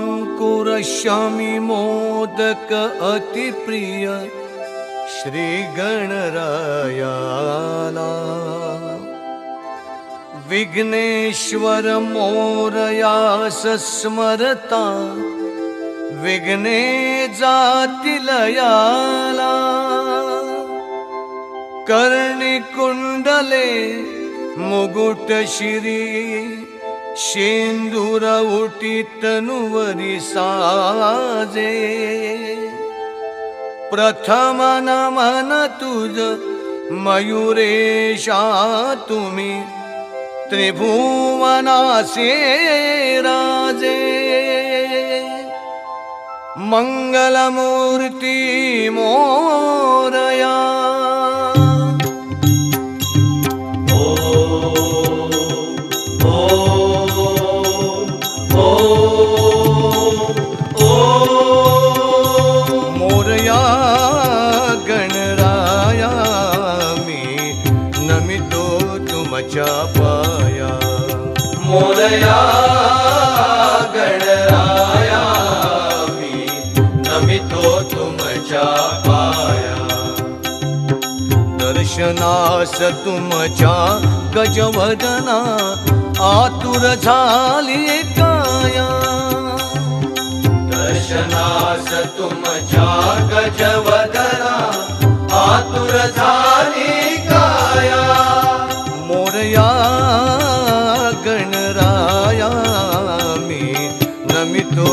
दुर्वांकुरश्यामी मोदक अतिप्रिय श्री गणरायाला विघ्नेश्वर मोरयास स्मरता विघ्ने जातील याला कर्णी कुंडले मुगुट शिरी शेंदूर उटी तनुवरी साजे प्रथम नमन तुझ मयुरेशा तुम्ही त्रिभुवनासे राजे मंगलमूर्ती मोरया मोरया गणराया मी नमितो तुमच्या पाया मोरया गणराया मी नमितो तुमच्या पाया दर्शनास तुमच्या गजवदना आतुर झाली काया दर्शनास तुमच्या गजवदना आतुर झाली काया मोरया गणराया मी नमितो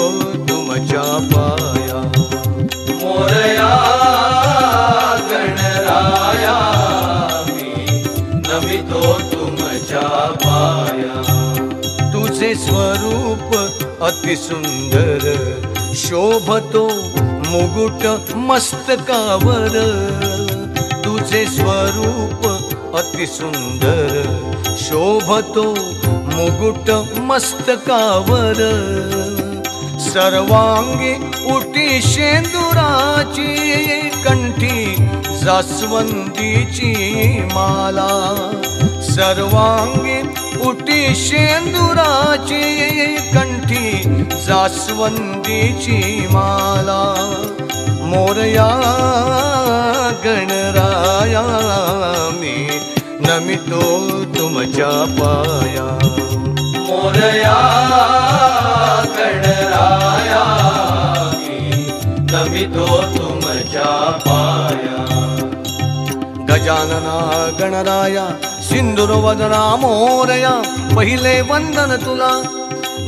तुमच्या पाया मोरया गणराया मी नमितो तुमच्या पाया तुझे स्वरूप अतिसुंदर शोभतो मुकुट मस्तकावर तुझे स्वरूप अतिसुंदर शोभतो मुकुट मस्तकावर सर्वांगी उटी शेंदुराची कंठी जास्वंदीची माला सर्वांगी उटी शेंदुराची कंठी जास्वंदीची माला मोरया गणराया मी नमितो तुमच्या पाया मोरया गणराया मी नमितो तुमच्या पाया गजानना गणराया सिंधुरवदना मोरया पहिले वंदन तुला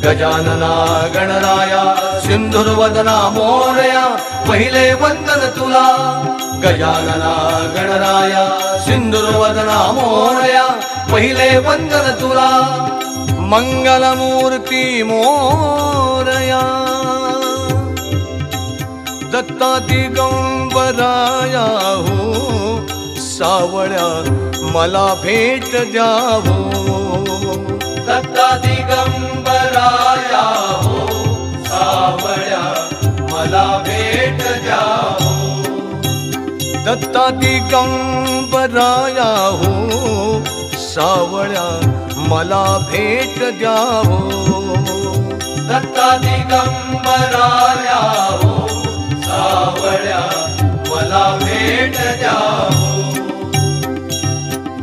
गजानना गणराया सिंधुरवदना मोरया पहिले वंदन तुला गजानना गणराया सिंधुरवदना मोरया पहिले वंदन तुला मंगलमूर्ती मोरया दत्ता दिगंबराया हो सावळ्या मला भेट द्यावो दत्ता दिगंबराया हो सावळ्या मला भेट द्यावो दत्ता दिगंबराया हो सावळ्या मला भेट द्यावो दत्ता दिगंबराया हो सावळ्या मला भेट द्यावो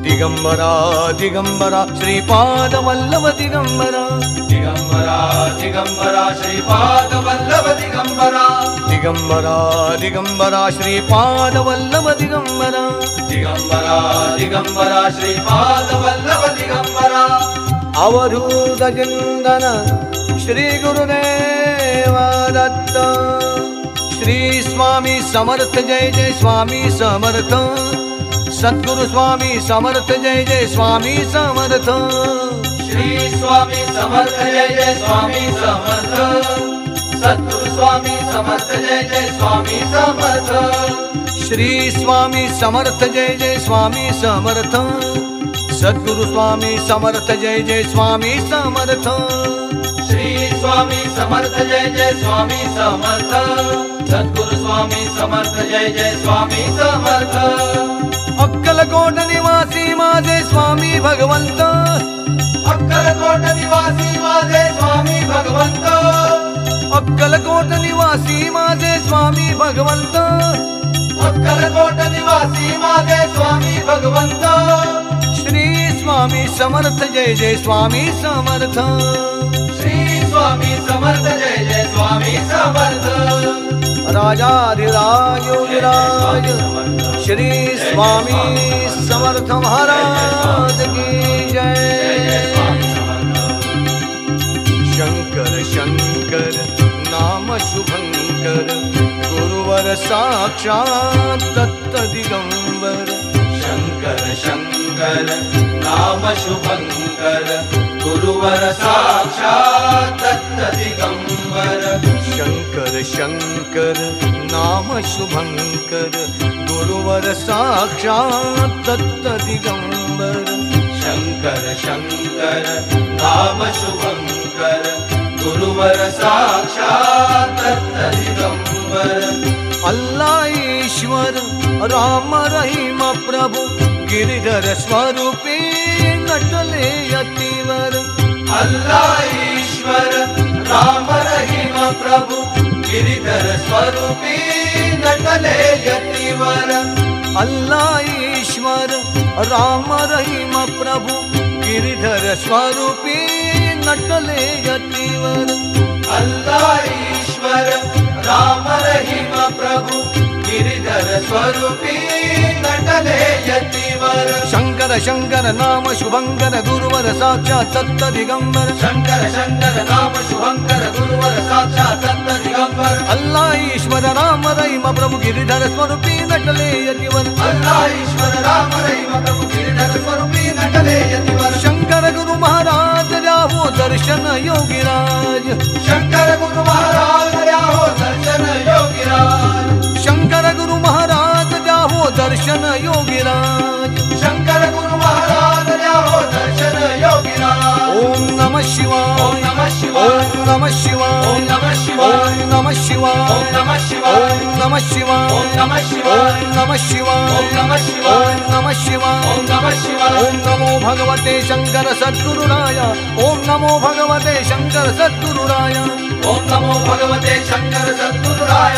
दिगंबरा दिगंबरा श्रीपाद वल्लभ दिगंबरा दिगंबरा दिगंबरा श्रीपाद वल्लभ दिगंबरा दिगंबरा दिगंबरा श्रीपाद वल्लभ दिगंबरा दिगंबरा दिगंबरा श्रीपाद वल्लभ दिगंबरा अवधूत चिंतन श्री गुरुदेव दत्त श्री स्वामी समर्थ जय जय स्वामी समर्थ सद्गुरु स्वामी समर्थ जय जय स्वामी समर्थ श्री स्वामी समर्थ जय जय स्वामी समर्थ सद्गुरु स्वामी समर्थ जय जय स्वामी समर्थ श्री स्वामी समर्थ जय जय स्वामी समर्थ सद्गुरु स्वामी समर्थ जय जय स्वामी समर्थ श्री स्वामी समर्थ जय जय स्वामी समर्थ सद्गुरु स्वामी समर्थ जय जय स्वामी समर्थ अक्कलकोट निवासी माझे स्वामी भगवंत अक्कलकोट निवासी माझे स्वामी भगवंत अक्कलकोट निवासी माझे स्वामी भगवंत, अक्कलकोट निवासी माझे स्वामी भगवंत, श्री स्वामी समर्थ जय जय स्वामी समर्थ, श्री स्वामी समर्थ जय जय स्वामी समर्थ, राजाधिराज योगिराज श्री स्वामी समर्थ महाराज की जय। शंकर शंकर नाम शुभंकर गुरुवर साक्षात दत्त दिगंबर, शंकर शंकर नाम शुभंकर गुरुवर साक्षात दत्त दिगंबर, शंकर शंकर नाम शुभंकर गुरुवर साक्षात दत्त दिगंबर, शंकर शंकर नाम शुभंकर गुरुवर साक्षात दत्त दिगंबर, अल्लाह ईश्वर राम रहीम प्रभु गिरिधर स्वरूपी नटले यतिवर, अल्लाह ईश्वर राम रहीम प्रभु गिरिधर स्वरूपी नटले यतिवर, अल्लाह ईश्वर राम रहीम प्रभु गिरिधर स्वरूपी नटले यतिवर, अल्लाह ईश्वर राम रहीम प्रभु गिरिधर स्वरूपी नटले यतिवर, शंकर शंकर नाम शुभंकर गुरुवर साक्षात दत्त दिगंबर, शंकर शंकर नाम शुभंकर गुरुवर साक्षात दत्त दिगंबर, अल्लाह ईश्वर राम रहीम प्रभु गिरिधर स्वरूपी नटले यतिवर, अल्लाह ईश्वर राम रहीम प्रभु गिरिधर स्वरूपी नटले यतिवर, शंकर गुरु महाराज राहो दर्शन योगिराज, शंकर गुरु महाराज राहो दर्शन योगिराज, शंकर गुरु महाराज राहो दर्शन योगिराज, शंकर गुरु महाराज राहो दर्शन योगिराज, ओम नमः शिवाय, ओम नमः शिवाय, ओम नमः शिवाय, ओम नमः शिवाय, ओम नमः शिवाय, ओम नमः शिवाय, ओम नमः शिवाय, ओम नमः शिवाय, ओम नमः शिवाय, ओम नमः शिवाय, ओम नमः शिवाय, ओम नमः शिवाय, ओम नमो भगवते शंकर सद्गुरुराय, ओम नमो भगवते शंकर सद्गुरुराय, ओम नमो भगवते शंकर सद्गुरुराय,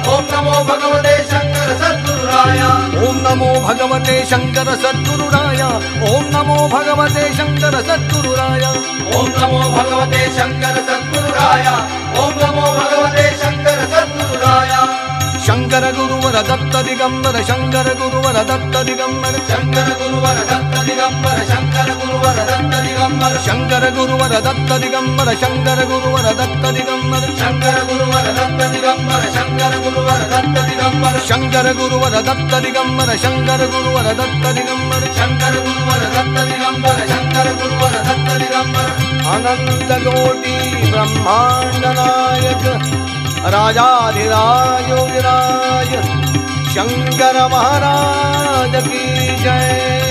ओम नमो भगवते शंकर सद्गुरुराय, ओम नमो भगवते शंकर सद्गुरुराय, ओम नमो भगवते शंकर सद्गुरुराय, ओम नमो भगवते शंकर सद्गुरुराय, ओम नमो भगवते शंकर सद्गुरुराय, शंकर गुरुवर दत्त दिगंबर, शंकर गुरुवर दत्त दिगंबर, शंकर गुरुवर दत्त दिगंबर, शंकर गुरुवर दत्त दिगंबर, शंकर गुरुवर दत्त दिगंबर, शंकर गुरुवर दत्त दिगंबर, शंकर गुरुवर दत्त दिगंबर, शंकर गुरुवर दत्त दिगंबर, शंकर गुरुवर दत्त दिगंबर, शंकर गुरुवर दत्त दिगंबर, शंकर गुरुवर दत्त दिगंबर, शंकर गुरुवर दत्त दिगंबर, अनंत कोटि ब्रह्मांड नायक राजाधिराज योगिराज शंकर महाराज की जय।